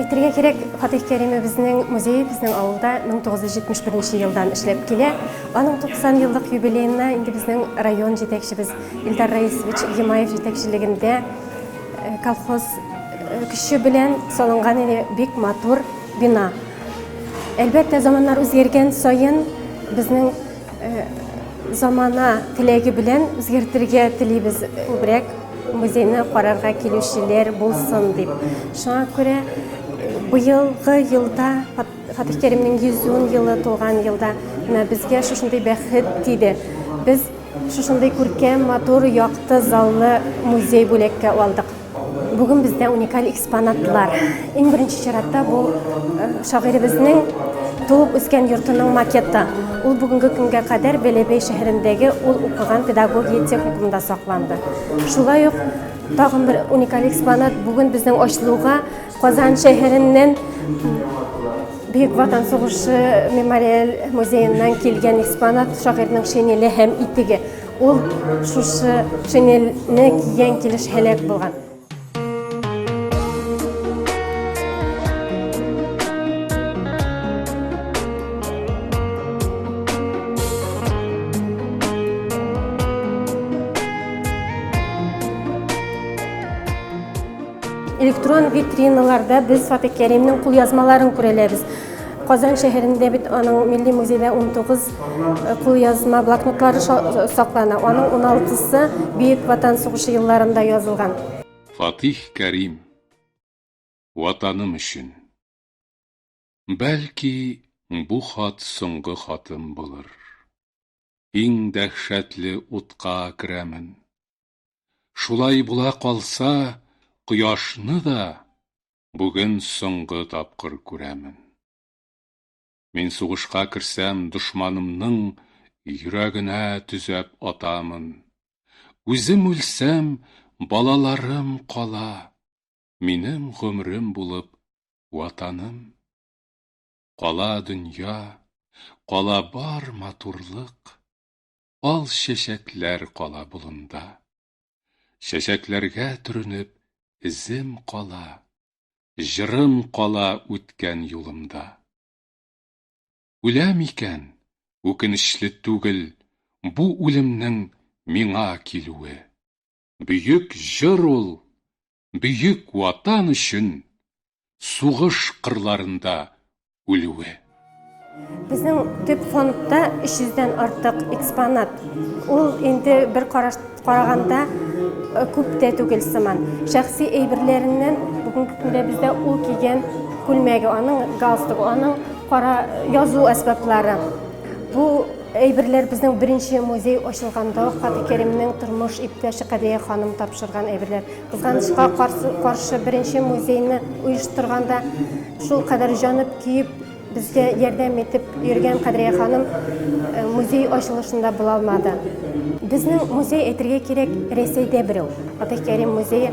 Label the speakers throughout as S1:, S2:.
S1: Әйтергә кирәк, Фатих Кәримебезнең музей безнең авылда 1971 елдан эшләп килә. Аның 90 еллык юбилеена инде безнең район җитәкчебез Илдар Раисович Гимаев җитәкчелегендә колхоз көче белән салынган бик матур бина. Әлбәттә, заманнар үзгәргән саен безнең замана теләге белән үзгәртергә телибез күбрәк музейны карарга килүчеләр булсын дип. Шуңа күрә быелгы елда Фатих Кәримнең 110 елы тулган елда безгә шушындый бәхет тиде. Без шушындый күркәм, матур, якты, заллы музей бүләккә алдык. Бүген бездә уникаль экспонатлар. Иң беренче чиратта бу шагыйребезнең туып үскән йортының макеты. Ул бүгенге көнгә кадәр Бәләбәй шәһәрендәге ул укыган педагогия техникумында сакланды. Шулай ук тагын бер уникаль экспонат бүген безнең ачылуга Казан шәһәреннән Бөек Ватан сугышы мемориаль музееннан килгән экспонат шагыйрьнең шинеле һәм итеге. Ул шушы шинельне кигән килеш һәлак булган. Электрон витриналарда біз Фатих Кәримнең кулъязмаларын күрәләбез. Казан шәһәрендә бит аның милли музейда 19 кулъязма блокнотлары саклана. Аның 16-сы Бөек Ватан сугышы елларында язылган.
S2: Фатих Кәрим, ватаным өчен. Бәлки, бу хат соңгы хатым булыр. Иң дәһшәтле утка керәмен. Шулай була калса, Кояшны да бүген соңгы тапкыр күрәмен. Мин сугышка керсәм, дошманымның йөрәгенә төзәп атамын. Үзем үлсәм, балаларым кала, минем гомрем булып ватаным. Кала дөнья, кала бар матурлык, ал чәчәкләр кала болында. Чәчәкләргә төренеп, Изем кала, жырым кала үткән юлымда. Үләм икән, үкенечле түгел, бу үлемнең миңа килүе. Бөек җыр ул, бөек ватан өчен, сугыш кырларында үлүе.
S1: Безнең төп фондта 300-дән артык экспонат. Ул инде бер караганда күп тә түгел сыман. Шәхси әйберләреннән бүгенге көндә бездә ул кигән күлмәге, аның галстугы, аның кара язу әсбаплары. Бу әйберләр безнең беренче музей ачылганда Фатих Кәримнең тормыш иптәше Кадия ханым тапшырган әйберләр. Кызганычка каршы беренче музейны оештырганда шул кадәр җанып киеп безгә ярдәм итеп йөргән Кадия ханым музей ачылышында була алмады. Безнең музей әйтергә кирәк Рәсәйдә берәү. Фатих Кәрим музее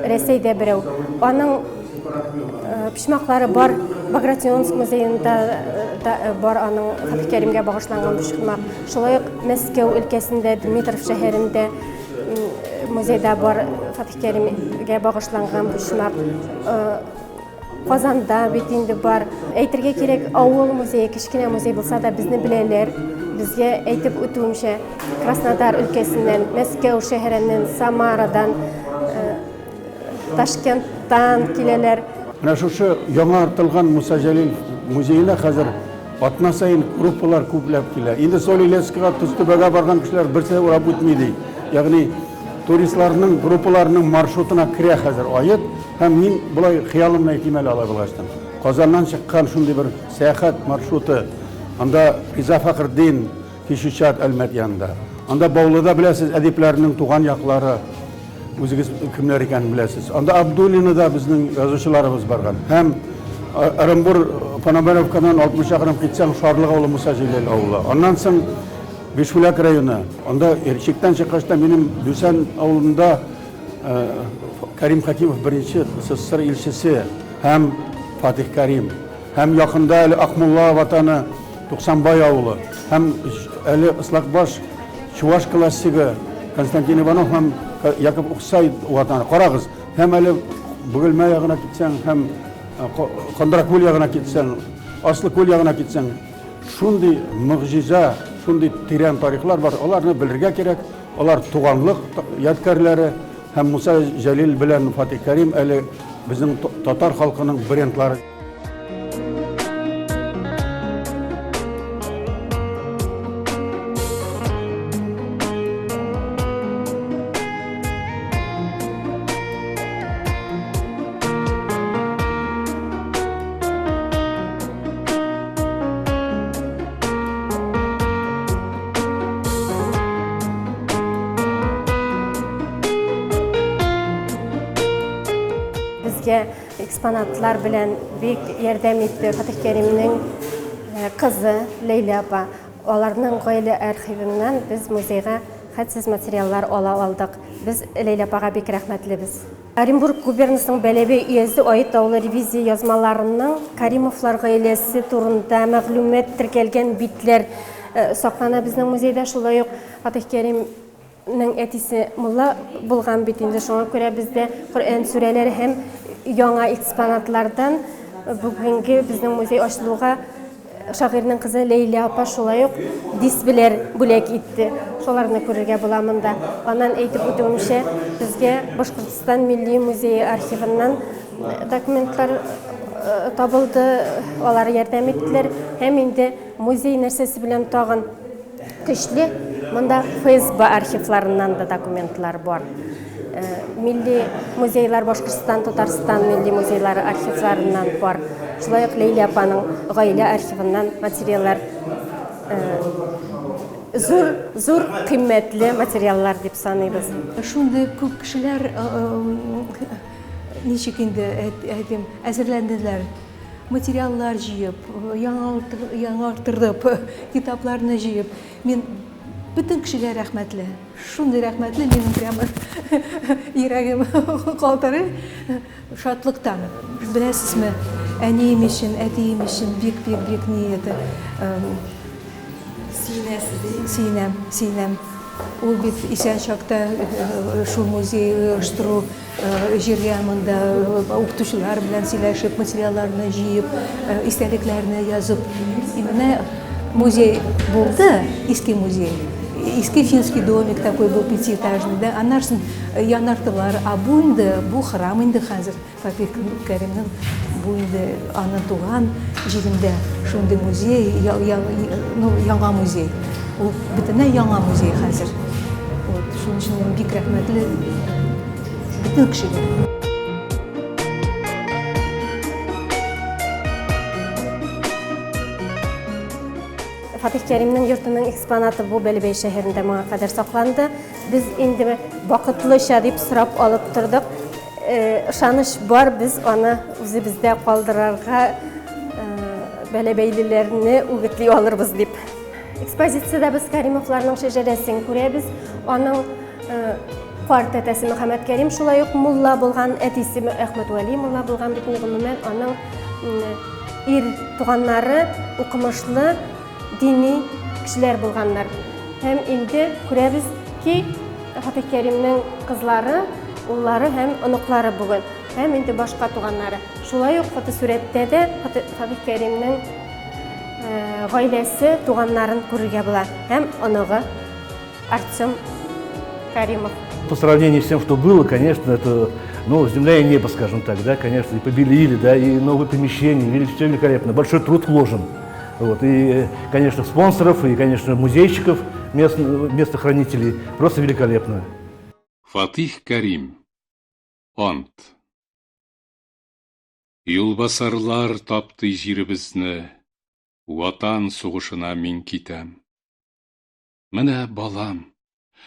S1: Рәсәйдә берәү. Аның пишмаклары бар. Багратионск музеенда бар аның Фатих Кәримгә багышланган пишмак. Шулай ук Мәскәү өлкәсендә Дмитров шәһәрендә музейда бар Фатих Кәримгә багышланган пишмак. Казанда бит инде бар. Әйтергә кирәк, авыл музее, кечкенә музей булса да безне беләләр. Безгә әйтеп үтүемчә, Краснодар өлкәсеннән, Мәскәү шәһәреннән, Самарадан, Ташкенттан киләләр.
S3: Менә шушы яңа артылган Муса Җәлил музеена хәзер атна сайын группалар күпләп килә. Инде Солилецкига, Тустыбага барган кешеләр берсе урап үтми ди. Ягъни туристларның группаларының маршрутына керә хәзер аят. Һәм мин булай хыялымны әйтим әле алай булгачлан. Казаннан чыккан шундый бер сәяхәт маршруты. Анда Риза Фәхретдин Кишучат Әлмәт янында. Анда Баулыда беләсез, әдипләрнең туган яклары. Үзегез кемнәр икәнен беләсез. Анда Абдуллинада безнең язучыларыбыз барган. Һәм Оренбур Пономаревкадан 60 чакрым китсәң Шарлык авылы Муса Җәлил авылы. Аннан соң Бишбүләк районы. Анда Эрчектән чыккачта минем Дүсән авылында Кәрим Хәкимов беренче СССР илчесе һәм Фатих Кәрим. Һәм якында әле Акмулла ватаны Туксанбай авылы. Һәм әле Ислакбаш Чуваш классигы Константин Иванов һәм Яков Уксай ватаны. Карагыз, һәм әле Бөгелмә ягына китсәң, һәм Кондыракөл ягына китсәң, Аслыкөл ягына китсәң, шундый мөгъҗиза, шундый тирән тарихлар бар. Аларны белергә кирәк. Алар туганлык ядкарлары һәм Муса Җәлил белән Фатих Кәрим әле безнең татар халкының брендлары.
S1: Bizge eksponatlар белән бик ярдәм итте Фатих Кәримнең кызы Лейла апа. Аларның гаилә архивыннан без музейга хәтсез материаллар ала алдык. Без Лейла апага бик рәхмәтлебез. Оренбург губернасының Бәләбәй өязе Ait таулы ревизия язмаларының Каримовлар гаиләсе турында мәгълүмат теркәлгән битләр саклана безнең музейда. Шулай ук Фатих Кәримнең әтисе мулла булган бит инде, шуңа күрә бездә Коръән сүрәләре һәм яңа экспонатлардан бүгенге безнең музей ачылуга шагыйрьнең кызы Лейла апа шулай ук дисплейләр бүләк итте. Шуларны күрергә була монда. Аннан әйтеп үтүемчә, безгә Башкортстан Милли музее архивыннан документлар табылды. Алар ярдәм иттеләр. Һәм инде музей нәрсәсе белән тагын көчле, монда ФСБ архивларыннан да документлар бар. Milli muzeylar Башкортстан, Татарстан milli muzeyları arxivlarindən var. Şulay ук Лейла апаның гаилә архивыннан материаллар, зур кыйммәтле материаллар дип саныйбыз.
S4: Шундый күп кешеләр ничек инде әйтим, әзерләнделәр. Материаллар җыеп, яңартырып, китапларны җыеп. Мин bütün kişiler рәхмәтле. Шундый рәхмәтле, минем прямо йөрәгем калтырый шатлыктан. Беләсезме, әнием өчен, әтием өчен бик ни это сөйнәм. Ул бит исән чакта шул музей оештыру җиргәмендә укытучылар белән сөйләшеп, материалларны җыеп, истәлекләрне язып. Именно музей булды, иске музей. Иске финский домик такой был пятиэтажный, да, аннарсын янартылар, а бу инде, бу храм инде хәзер Фатих Кәримнең бу инде аны туган җирендә шундый музей, яңа музей. Ул бөтенләй яңа музей хәзер. Вот шуның өчен бик рәхмәтле bütün кешегә.
S1: Фатих Кәримнең йортының экспонаты бу Бәләбәй шәһәрендә моңа кадәр сакланды. Без инде вакытлыча дип сорап алып тордык. Ышаныч бар, без аны үзебездә калдырырга Бәләбәйлеләрне үгетли алырбыз дип. Экспозициядә без Кәримовларның шәҗәрәсен күрәбез. Аның квартетасы Мөхәммәд Кәрим, шулай ук мулла булган әтисе Әхмәт Вәли мулла булган бит, гомумән аның ир туганнары укымышлы dini kişiler bulganlar. Hem indi күрәбез ки Фатих Кәримнең кызлары, уллары һәм оныклары бүген. Һәм инде башка туганнары. Шулай ук фотосурәттә дә Фатих Кәримнең гаиләсе, туганнарын күрергә була. Һәм оныгы Артем Кәримов.
S5: По сравнению с тем, что было, конечно, это, земля и небо, скажем так, да, конечно, и побелили, да, и новые помещения, все великолепно, большой труд вложен. Вот, и, конечно, спонсоров, и, конечно, музейщиков, местохранителей. Просто великолепно.
S2: Фатих Кәрим. Ант. Юлбасарлар тапты җиребезне, Ватан сугышына мин китәм. Менә балам,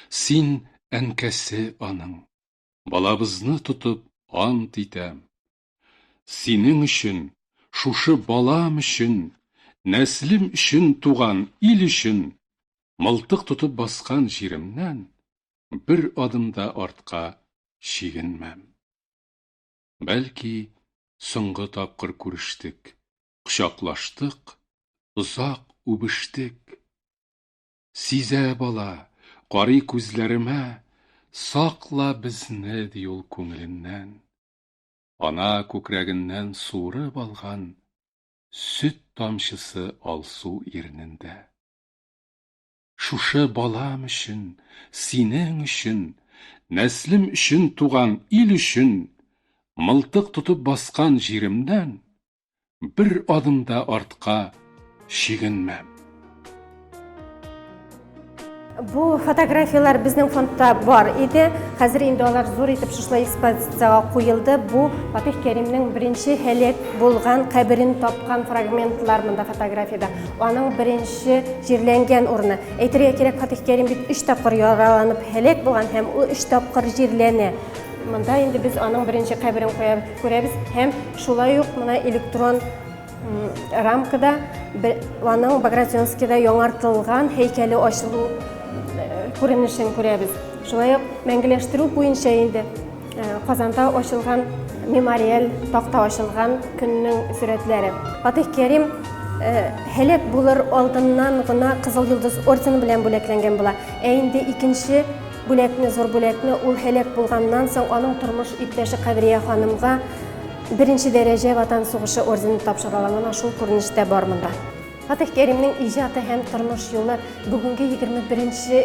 S2: син әнкәсе аның. Балабызны тотып ант итәм. Синең өчен, шушы балам өчен, нәслем өчен туган ил өчен, мылтык тотып баскан җиремнән бер адымда артка чигенмәм. Бәлки, соңгы тапкыр күрештек, кочаклаштык, озак үбештек. Сизә бала, карый күзләремә, сакла безне ди ул күңеленнән. ана күкрәгеннән суырып алган сөт тамчысы алсу ирнендә. Шушы балам өчен, синең өчен, нәслем өчен туган ил өчен, мылтык тотып баскан җиремнән бер адымда артка чигенмәм.
S1: Бу фотографиялар безнең фондта бар иде. Хәзер инде алар зур итеп шушлай экспозицияга куелды. Бу Фатих Кәримнең беренче һәлак булган каберен тапкан фрагментлар монда фотографиядә. Аның беренче җирләнгән урыны. Әйтергә кирәк, Фатих Кәрим бит 3 тапкыр яраланып һәлак булган һәм ул 3 тапкыр җирләнә. Монда инде без аның беренче каберен күрәбез һәм шулай ук моны электрон рамкада аның Багратионскийда яңартылган һәйкәле ачылу күренешен күрәбез. Шулай ук мәңгеләштерү буенча инде Казанда ачылган мемориаль такта ачылган көннең сурәтләре. Фатих Кәрим һәлак булыр алдыннан гына Кызыл йолдыз ордены белән бүләкләнгән була. Ә инде икенче бүләкне, зур бүләкне ул һәлак булганнан соң аның тормыш иптәше Кадрия ханымга беренче дәрәҗә Ватан сугышы ордены тапшырыла. Менә шул күренештә бар монда. Фатих Кәримнең иҗаты һәм тормыш юлы бүгенге 21-нче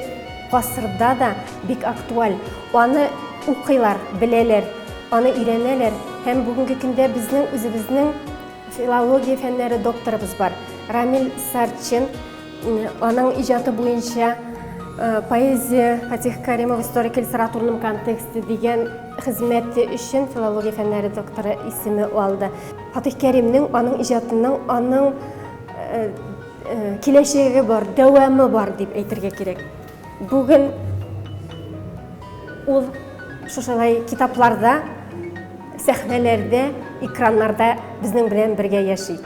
S1: гасырда да бик актуаль. Аны укыйлар, беләләр, аны өйрәнәләр һәм бүгенге көндә безнең үзебезнең филология фәннәре докторыбыз бар. Рамил Сарчин, аның иҗаты буенча поэзия Фатих Кәримов историк литературным контексте дигән хезмәте өчен филология фәннәре докторы исеме алды. Фатих Кәримнең аның иҗатының аның киләчәге бар, дәвамы бар дип әйтергә кирәк. Бүген ул шушылай китапларда, сәхнәләрдә, экраннарда безнең белән бергә яши.